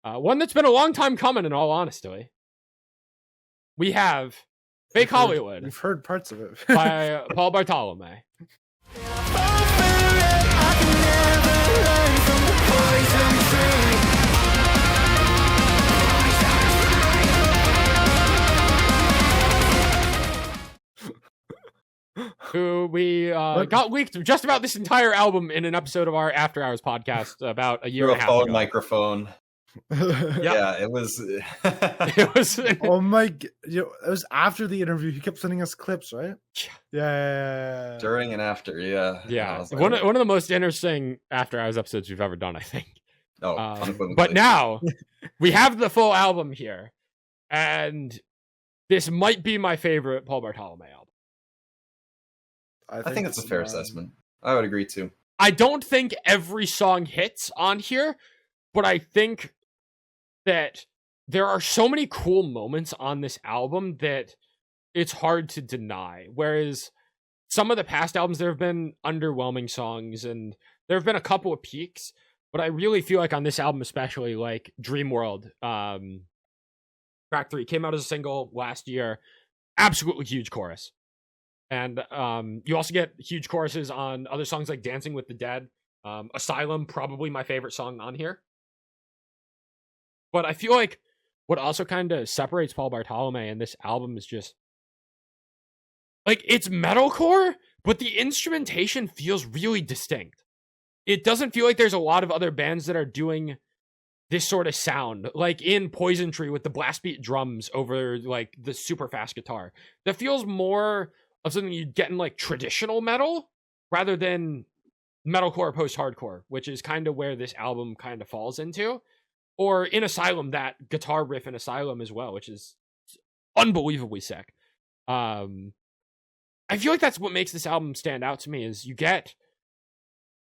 One that's been a long time coming, in all honesty. We have Fake Hollywood. We've heard parts of it. by Paul Bartolome. Who we got leaked just about this entire album in an episode of our After Hours podcast about a year and a half ago. Microphone. Yeah, it was. It was. Oh my! It was after the interview. He kept sending us clips, right? Yeah. During and after, yeah. Yeah, one of the most interesting After Hours episodes we've ever done, I think. Oh, but now we have the full album here, and this might be my favorite Paul Bartolome album. I think it's a fair assessment. I would agree too. I don't think every song hits on here, but I think that there are so many cool moments on this album that it's hard to deny. Whereas some of the past albums, there have been underwhelming songs and there have been a couple of peaks, but I really feel like on this album, especially like Dream World, track 3 came out as a single last year, absolutely huge chorus. And you also get huge choruses on other songs like Dancing with the Dead. Asylum, probably my favorite song on here. But I feel like what also kind of separates Paul Bartolome and this album is just, like, it's metalcore, but the instrumentation feels really distinct. It doesn't feel like there's a lot of other bands that are doing this sort of sound, like in Poison Tree with the blast beat drums over like the super fast guitar. That feels more of something you'd get in like traditional metal rather than metalcore post-hardcore, which is kind of where this album kind of falls into. Or in Asylum, that guitar riff in Asylum as well, which is unbelievably sick. I feel like that's what makes this album stand out to me, is you get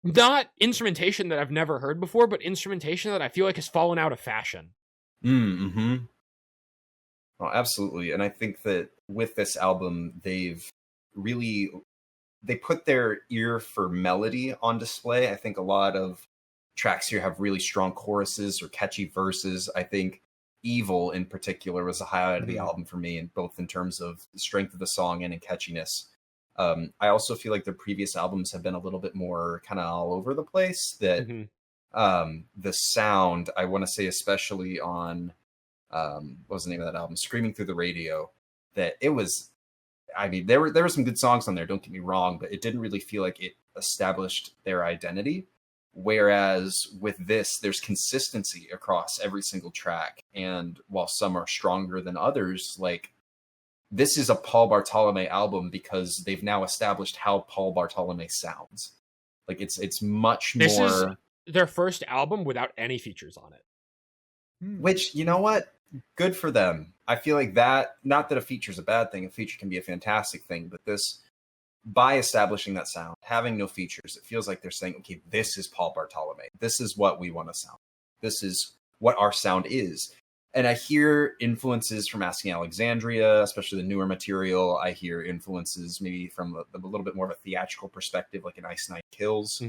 not instrumentation that I've never heard before, but instrumentation that I feel like has fallen out of fashion. Mm-hmm. Oh, absolutely. And I think that with this album, they put their ear for melody on display. I think a lot of tracks here have really strong choruses or catchy verses. I think Evil in particular was a highlight of the album for me, and both in terms of the strength of the song and in catchiness. I also feel like their previous albums have been a little bit more kind of all over the place. That the sound, I want to say, especially on what was the name of that album, Screaming Through the Radio, that it was, I mean, there were some good songs on there, don't get me wrong, but it didn't really feel like it established their identity. Whereas with this, there's consistency across every single track. And while some are stronger than others, like, this is a Paul Bartolome album because they've now established how Paul Bartolome sounds. Like, it's much more... This is their first album without any features on it. Which, you know what? Good for them. I feel like that, not that a feature is a bad thing, a feature can be a fantastic thing, but this, by establishing that sound, having no features, it feels like they're saying, okay, this is Paul Bartolome. This is what we want to sound. This is what our sound is. And I hear influences from Asking Alexandria, especially the newer material. I hear influences maybe from a little bit more of a theatrical perspective, like an Ice Nine Kills.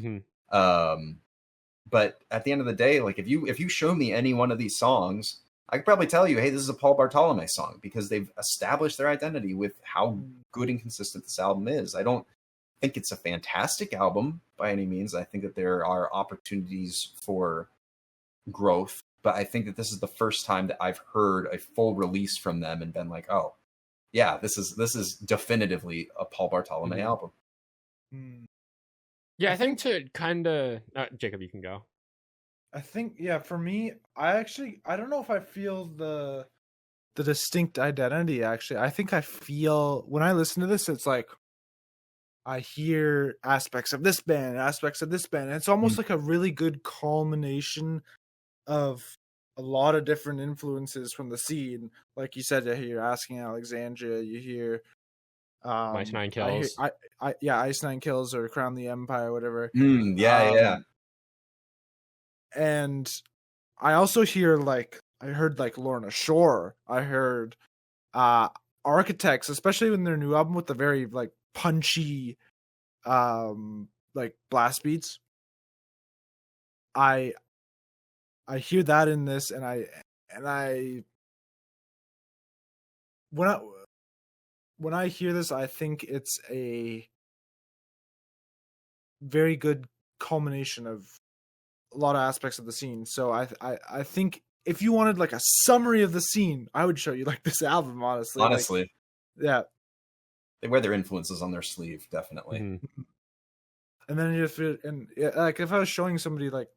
But at the end of the day, like, if you show me any one of these songs, I could probably tell you, hey, this is a Paul Bartolome song, because they've established their identity with how good and consistent this album is. I don't think it's a fantastic album by any means. I think that there are opportunities for growth, but I think that this is the first time that I've heard a full release from them and been like, oh, yeah, this is definitively a Paul Bartolome album. Yeah, I think to kind of... Jacob, you can go. I think, yeah, for me, I don't know if I feel the distinct identity, actually. I think I feel, when I listen to this, it's like, I hear aspects of this band, aspects of this band. And it's almost like a really good culmination of a lot of different influences from the scene. Like you said, you hear Asking Alexandria, you hear... Ice Nine Kills. Ice Nine Kills or Crown the Empire, whatever. Yeah. And I also hear, like, I heard like Lorna Shore. I heard Architects, especially in their new album with the very like punchy like blast beats. I I hear that in this, and I when I hear this, I think it's a very good culmination of a lot of aspects of the scene. So I think if you wanted like a summary of the scene, I would show you like this album. Honestly, like, yeah, they wear their influences on their sleeve, definitely. Mm-hmm. And then like if I was showing somebody like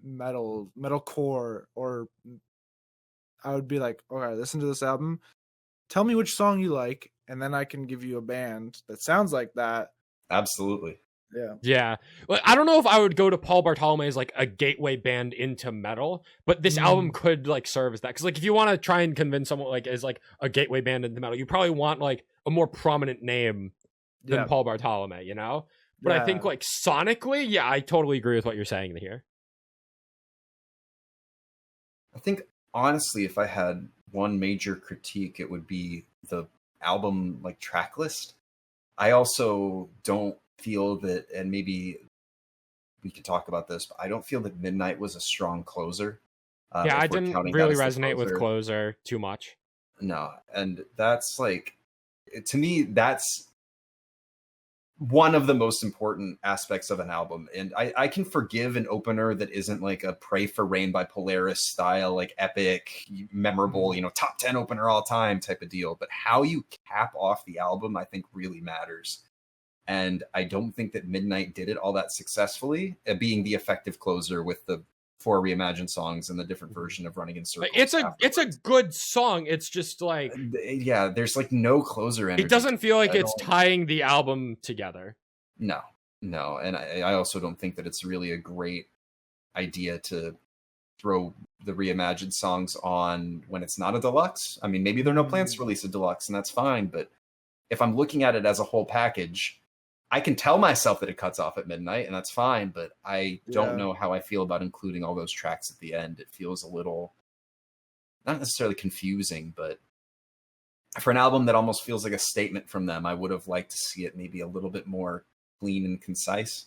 metalcore, or I would be like, okay, listen to this album, tell me which song you like, and then I can give you a band that sounds like that. Absolutely. Yeah. Well, I don't know if I would go to Paul Bartolome as like a gateway band into metal, but this album could like serve as that. Because like if you want to try and convince someone like as like a gateway band into metal, you probably want like a more prominent name than Paul Bartolome, you know? But I think like sonically, yeah, I totally agree with what you're saying here. I think honestly, if I had one major critique, it would be the album like track list. I also don't feel that, and maybe we could talk about this, but I don't feel that Midnight was a strong closer. Yeah, I didn't really resonate with Closer too much. No, and that's like, to me, that's one of the most important aspects of an album. And I can forgive an opener that isn't like a Pray for Rain by Polaris style, like epic, memorable, top 10 opener all time type of deal. But how you cap off the album, I think really matters. And I don't think that Midnight did it all that successfully, being the effective closer with the 4 reimagined songs and the different version of Running in Circles. It's a good song. It's just like, yeah, there's like no closer energy. It doesn't feel like it's tying the album together. No. And I also don't think that it's really a great idea to throw the reimagined songs on when it's not a deluxe. I mean, maybe there are no plans to release a deluxe, and that's fine. But if I'm looking at it as a whole package, I can tell myself that it cuts off at midnight, and that's fine, but I don't know how I feel about including all those tracks at the end. It feels a little, not necessarily confusing, but for an album that almost feels like a statement from them, I would have liked to see it maybe a little bit more clean and concise,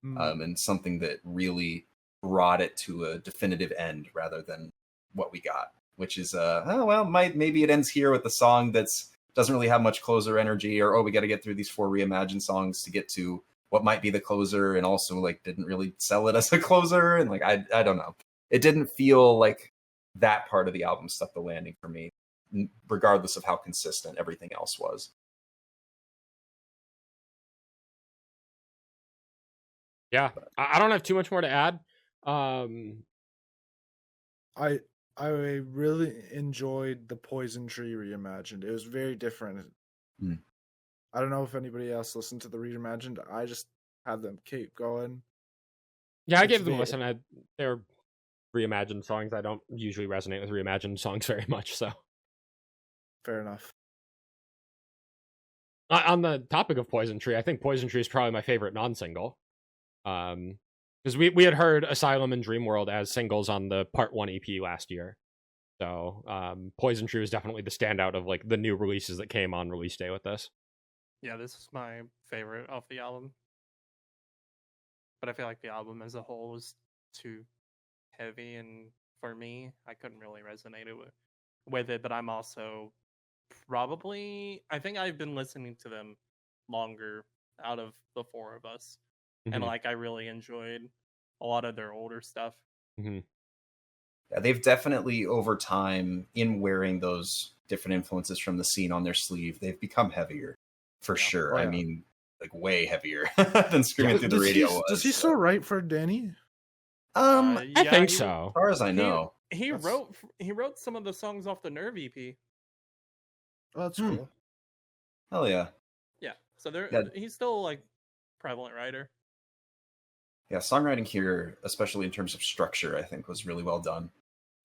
and something that really brought it to a definitive end rather than what we got, which is, maybe it ends here with the song that's doesn't really have much closer energy, or we got to get through these 4 reimagined songs to get to what might be the closer, and also like didn't really sell it as a closer, and like I don't know, it didn't feel like that part of the album stuck the landing for me, regardless of how consistent everything else was. Yeah, I don't have too much more to add. I really enjoyed the Poison Tree reimagined. It was very different. I don't know if anybody else listened to the reimagined. I just had them keep going. Yeah, I gave them a listen. They're reimagined songs. I don't usually resonate with reimagined songs very much, so. Fair enough. On the topic of Poison Tree, I think Poison Tree is probably my favorite non-single. Because we had heard Asylum and Dreamworld as singles on the Part 1 EP last year. So Poison Tree was definitely the standout of like the new releases that came on release day with this. Yeah, this is my favorite off the album. But I feel like the album as a whole was too heavy, and for me, I couldn't really resonate with it. But I'm also I think I've been listening to them longer out of the 4 of us. And like I really enjoyed a lot of their older stuff. Yeah, they've definitely over time, in wearing those different influences from the scene on their sleeve, they've become heavier for sure. I mean, like way heavier than Screaming Through the Radio was. Does he still write for Danny? I think so. As far as I know, he wrote some of the songs off the Nerve EP. Oh, that's cool. Hell yeah. Yeah, so he's still like prevalent writer. Yeah, songwriting here, especially in terms of structure, I think was really well done.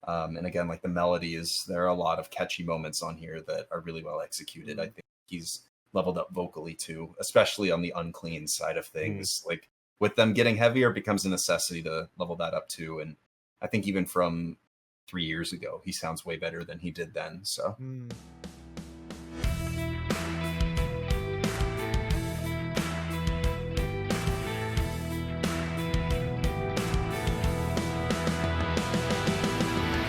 And again, like the melodies, there are a lot of catchy moments on here that are really well executed. I think he's leveled up vocally too, especially on the Unclean side of things. Like with them getting heavier, it becomes a necessity to level that up too. And I think even from 3 years ago, he sounds way better than he did then. So.